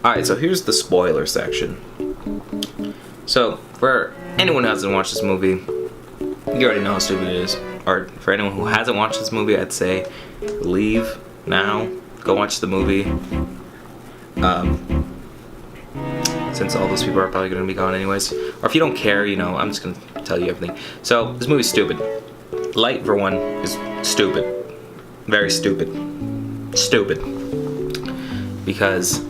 Alright, so here's the spoiler section. So, for anyone who hasn't watched this movie, you already know how stupid it is. Or for anyone who hasn't watched this movie, I'd say leave now, go watch the movie. Since all those people are probably going to be gone anyways. Or if you don't care, you know, I'm just going to tell you everything. So, this movie's stupid. Light, for one, is stupid. Very stupid. Stupid. Because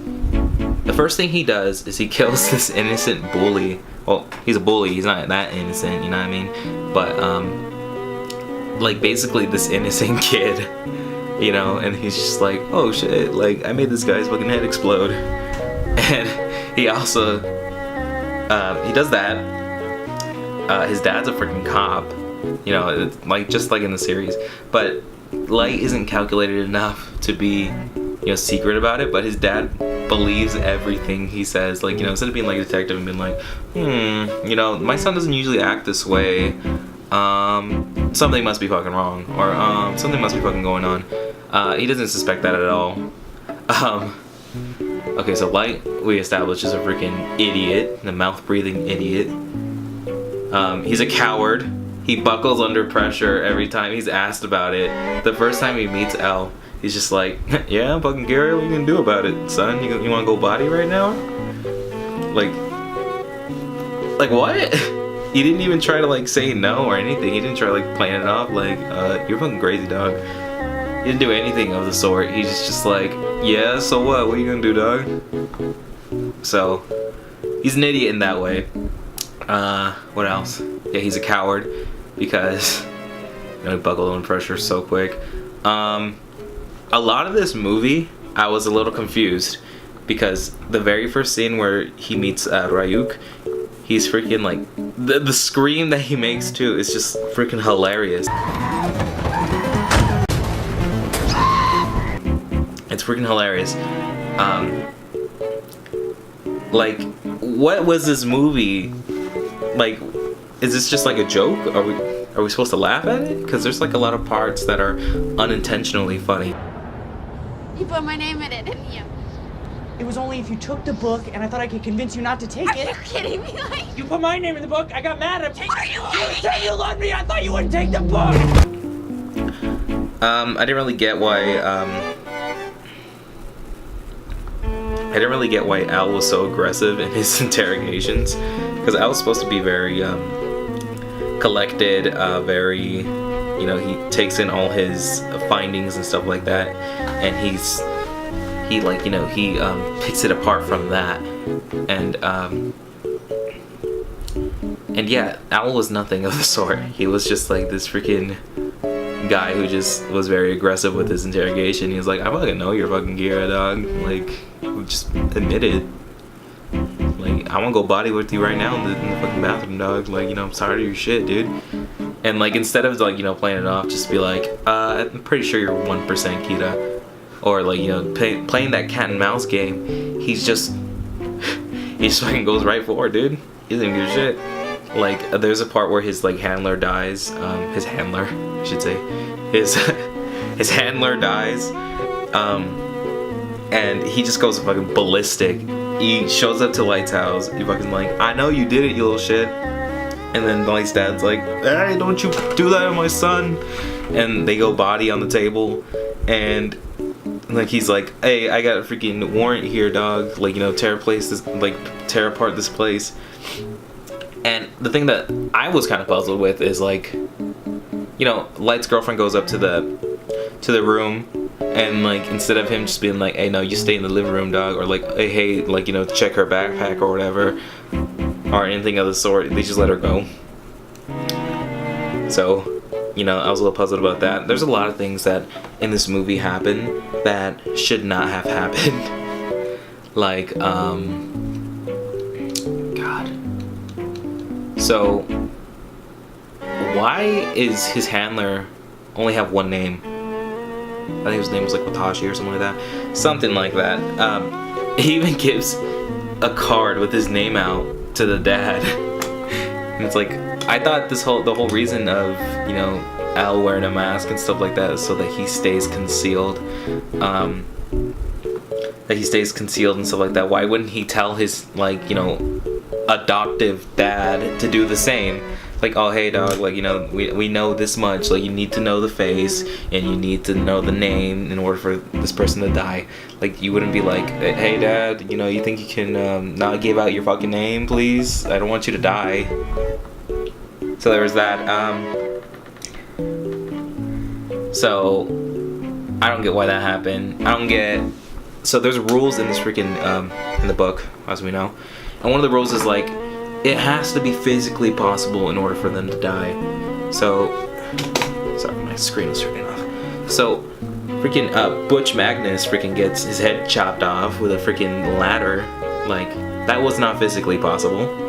the first thing he does is he kills this innocent bully. Well, he's a bully, he's not that innocent, you know what I mean? But, like, basically this innocent kid, you know, and he's just like, oh shit, like, I made this guy's fucking head explode. And he also, he does that. His dad's a freaking cop, you know, like, just like in the series. But Light isn't calculated enough to be, you know, secret about it, but his dad believes everything he says. Like, you know, instead of being like a detective and being like, you know, my son doesn't usually act this way, something must be fucking wrong, or something must be fucking going on. He doesn't suspect that at all. Okay, so Light, we established, is a freaking idiot, a mouth-breathing idiot. He's a coward. He buckles under pressure every time he's asked about it. The first time he meets Al, he's just like, yeah, fucking Gary, what are you gonna do about it, son? You wanna go body right now? Like what? He didn't even try to like say no or anything. He didn't try to like plan it off like, you're fucking crazy, dog. He didn't do anything of the sort. He's just like, yeah, so what? What are you gonna do, dog? So, he's an idiot in that way. What else? Yeah, he's a coward because, you know, he buckled under pressure so quick. A lot of this movie, I was a little confused because the very first scene where he meets Ryuk, he's freaking like, the scream that he makes too is just freaking hilarious. It's freaking hilarious. Like, what was this movie? Like, is this just like a joke? Are we supposed to laugh at it? Because there's like a lot of parts that are unintentionally funny. You put my name in it, didn't you? It was only if you took the book, and I thought I could convince you not to take it. Are you kidding me? Like, You put my name in the book, I got mad, I'm taking it. you said you loved me, I thought you wouldn't take the book! I didn't really get why, Al was so aggressive in his interrogations. Because Al was supposed to be very, collected, very, you know, he takes in all his findings and stuff like that, and he like, you know, he picks it apart from that, and yeah, Al was nothing of the sort. He was just like this freaking guy who just was very aggressive with his interrogation. He was like, I fucking know you're fucking Gira, dog, like, just admit it. Like, I wanna go body with you right now in the fucking bathroom, dog. Like, you know, I'm tired of your shit, dude. And like, instead of like, you know, playing it off, just be like, I'm pretty sure you're 1% Kira. Or like, you know, playing that cat and mouse game. He just fucking goes right for it, dude. He doesn't give a shit. Like, there's a part where his like handler dies. His handler, I should say. His handler dies. And he just goes fucking ballistic. He shows up to Light's house. He fucking like, I know you did it, you little shit. And then Light's dad's like, hey, don't you do that to my son. And they go body on the table. And like, he's like, hey, I got a freaking warrant here, dog. Like, you know, tear apart this place. And the thing that I was kind of puzzled with is like, you know, Light's girlfriend goes up to the room. And like, instead of him just being like, hey, no, you stay in the living room, dog, or like, hey, like, you know, check her backpack or whatever, or anything of the sort, they just let her go. So, you know, I was a little puzzled about that. There's a lot of things that in this movie happen that should not have happened. Like, God. So, why is his handler only have one name? I think his name was like Watashi or something like that. Something like that. He even gives a card with his name out to the dad. And it's like, I thought the whole reason of, you know, Al wearing a mask and stuff like that is so that he stays concealed. that he stays concealed and stuff like that. Why wouldn't he tell his, like, you know, adoptive dad to do the same? Like, oh, hey, dog, like, you know, we know this much. Like, you need to know the face and you need to know the name in order for this person to die. Like, you wouldn't be like, hey, dad, you know, you think you can not give out your fucking name, please? I don't want you to die. So there was that. So I don't get why that happened. I don't get. So there's rules in this freaking in the book, as we know, and one of the rules is like, it has to be physically possible in order for them to die. So, sorry, my screen is turning off. So, freaking Butch Magnus freaking gets his head chopped off with a freaking ladder. Like, that was not physically possible.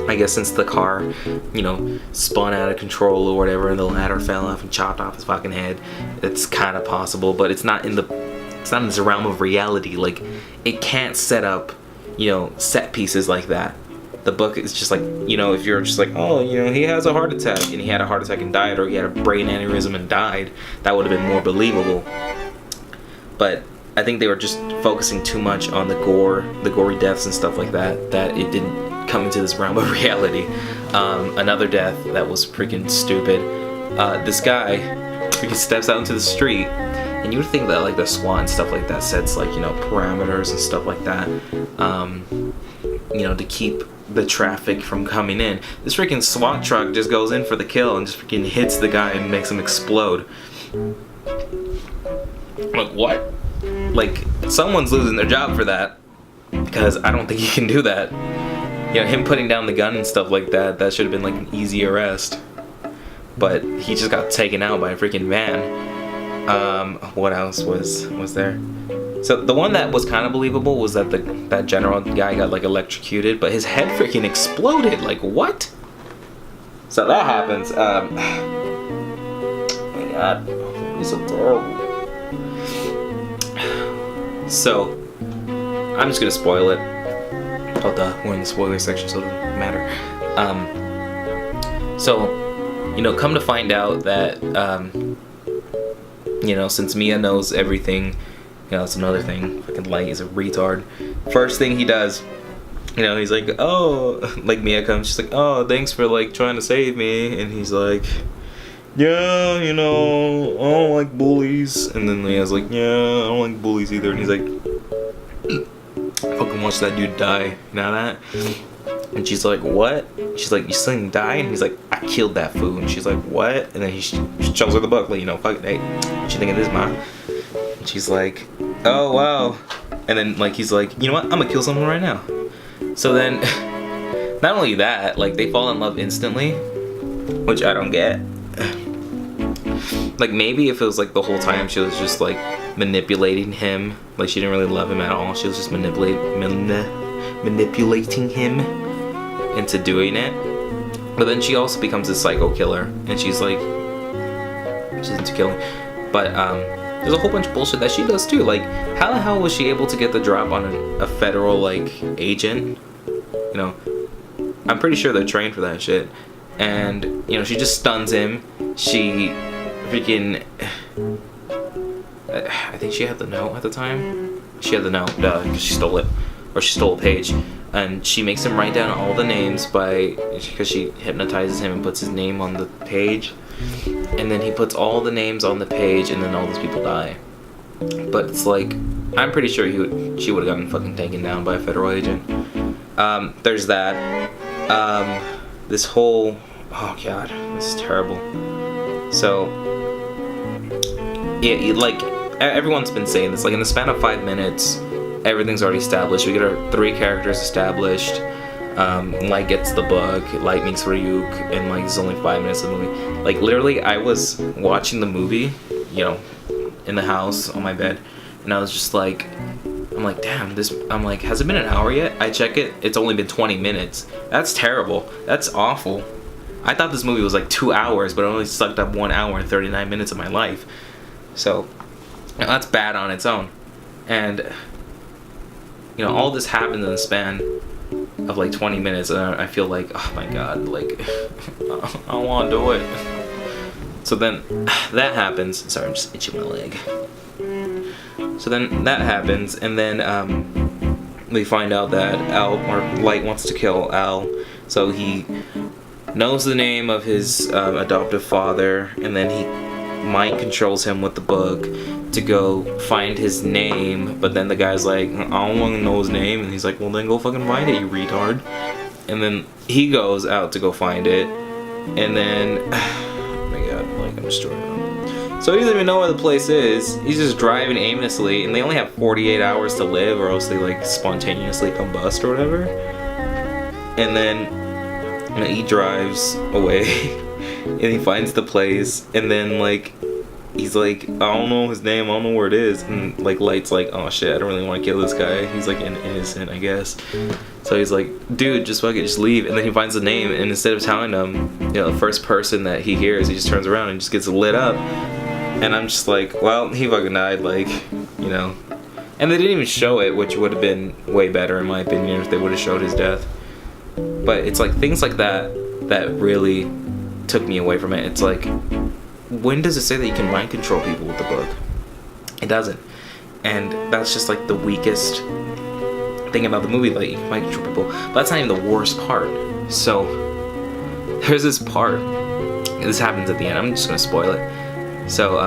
I guess since the car, you know, spun out of control or whatever, and the ladder fell off and chopped off his fucking head, it's kind of possible, but it's not in this realm of reality. Like, it can't set up, you know, set pieces like that. The book is just like, you know, if you're just like, oh, you know, he has a heart attack and he had a heart attack and died, or he had a brain aneurysm and died, that would have been more believable. But I think they were just focusing too much on the gore, the gory deaths and stuff like that, that it didn't come into this realm of reality. Another death that was freaking stupid. This guy freaking steps out into the street, and you would think that like the SWAT and stuff like that sets like, you know, parameters and stuff like that, you know, to keep the traffic from coming in. This freaking SWAT truck just goes in for the kill and just freaking hits the guy and makes him explode. Like, what? Like, someone's losing their job for that, because I don't think he can do that. You know, him putting down the gun and stuff like that, that should have been like an easy arrest. But he just got taken out by a freaking van. What else was there? So the one that was kind of believable was that that general guy got like electrocuted, but his head freaking exploded. Like, what? So that happens. Oh my god, he's so terrible. So I'm just gonna spoil it. Oh, duh, we're in the spoiler section, so it doesn't matter. So, you know, come to find out that, you know, since Mia knows everything, you know, that's another thing. Fucking Light is a retard. First thing he does, you know, he's like, oh, like Mia comes, she's like, oh, thanks for like trying to save me, and he's like, yeah, you know, I don't like bullies. And then Leah's like, yeah, I don't like bullies either. And he's like, fucking watch that dude die. You know that? And she's like, what? She's like, you seen him die? And he's like, I killed that fool. And she's like, what? And then he shows her the book, like, you know, fuck it, hey, what you think of this, ma? And she's like, oh, wow. And then, like, he's like, you know what? I'm gonna kill someone right now. So then, not only that, like, they fall in love instantly, which I don't get. Like, maybe if it was like the whole time she was just like manipulating him, like she didn't really love him at all, she was just manipulating him into doing it. But then she also becomes a psycho killer, and she's like, she's into killing. But there's a whole bunch of bullshit that she does too. Like, how the hell was she able to get the drop on a federal like agent? You know, I'm pretty sure they're trained for that shit. And, you know, she just stuns him. She freaking, I think she had the note at the time. She had the note, because she stole it. Or she stole a page. And she makes him write down all the names because she hypnotizes him and puts his name on the page. And then he puts all the names on the page, and then all those people die. But it's like, I'm pretty sure she would have gotten fucking taken down by a federal agent. There's that. This whole, oh god, this is terrible. So, yeah, like, everyone's been saying this, like, in the span of 5 minutes, everything's already established. We get our 3 characters established. Light gets the book, Light meets Ryuk, and like, it's only 5 minutes of the movie. Like, literally, I was watching the movie, you know, in the house, on my bed, and I was just like, I'm like, damn, I'm like, has it been an hour yet? I check it, it's only been 20 minutes. That's terrible. That's awful. I thought this movie was like 2 hours, but it only sucked up 1 hour and 39 minutes of my life. So, you know, that's bad on its own. And, you know, all this happened in the span of like 20 minutes, and I feel like, oh my god, like, I don't want to do it. So then, that happens. Sorry, I'm just itching my leg. So then that happens, and then we find out that Light wants to kill Al. So he knows the name of his adoptive father, and then he mind controls him with the book to go find his name. But then the guy's like, I don't want to know his name, and he's like, well then go fucking find it, you retard. And then he goes out to go find it, and then oh my god, like I'm destroying him. So he doesn't even know where the place is. He's just driving aimlessly, and they only have 48 hours to live, or else they like spontaneously combust or whatever. And then he drives away, and he finds the place, and then like he's like, I don't know his name, I don't know where it is, and like Light's like, oh shit, I don't really want to kill this guy. He's like innocent, I guess. So he's like, dude, just fucking just leave. And then he finds the name, and instead of telling him, the first person that he hears, he just turns around and just gets lit up. And I'm just like, well, he fucking died, like, And they didn't even show it, which would have been way better in my opinion if they would have showed his death. But it's like things like that that really took me away from it. It's like, when does it say that you can mind control people with the book? It doesn't. And that's just like the weakest thing about the movie, like you can mind control people. But that's not even the worst part. So there's this part, this happens at the end, I'm just gonna spoil it. So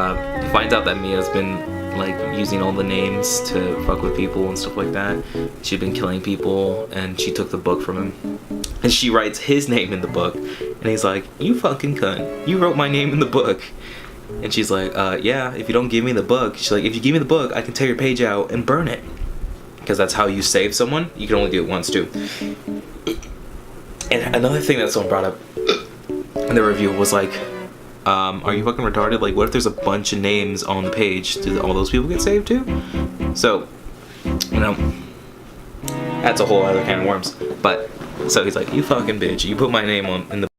he finds out that Mia's been like using all the names to fuck with people and stuff like that. She'd been killing people, and she took the book from him, and she writes his name in the book, and he's like, you fucking cunt, you wrote my name in the book. And she's like, yeah, if you don't give me the book. She's like, if you give me the book, I can tear your page out and burn it, because that's how you save someone. You can only do it once too. And another thing that someone brought up in the review was like, are you fucking retarded? Like, what if there's a bunch of names on the page? Do all those people get saved too? So, that's a whole other can of worms. But, so he's like, you fucking bitch, you put my name in the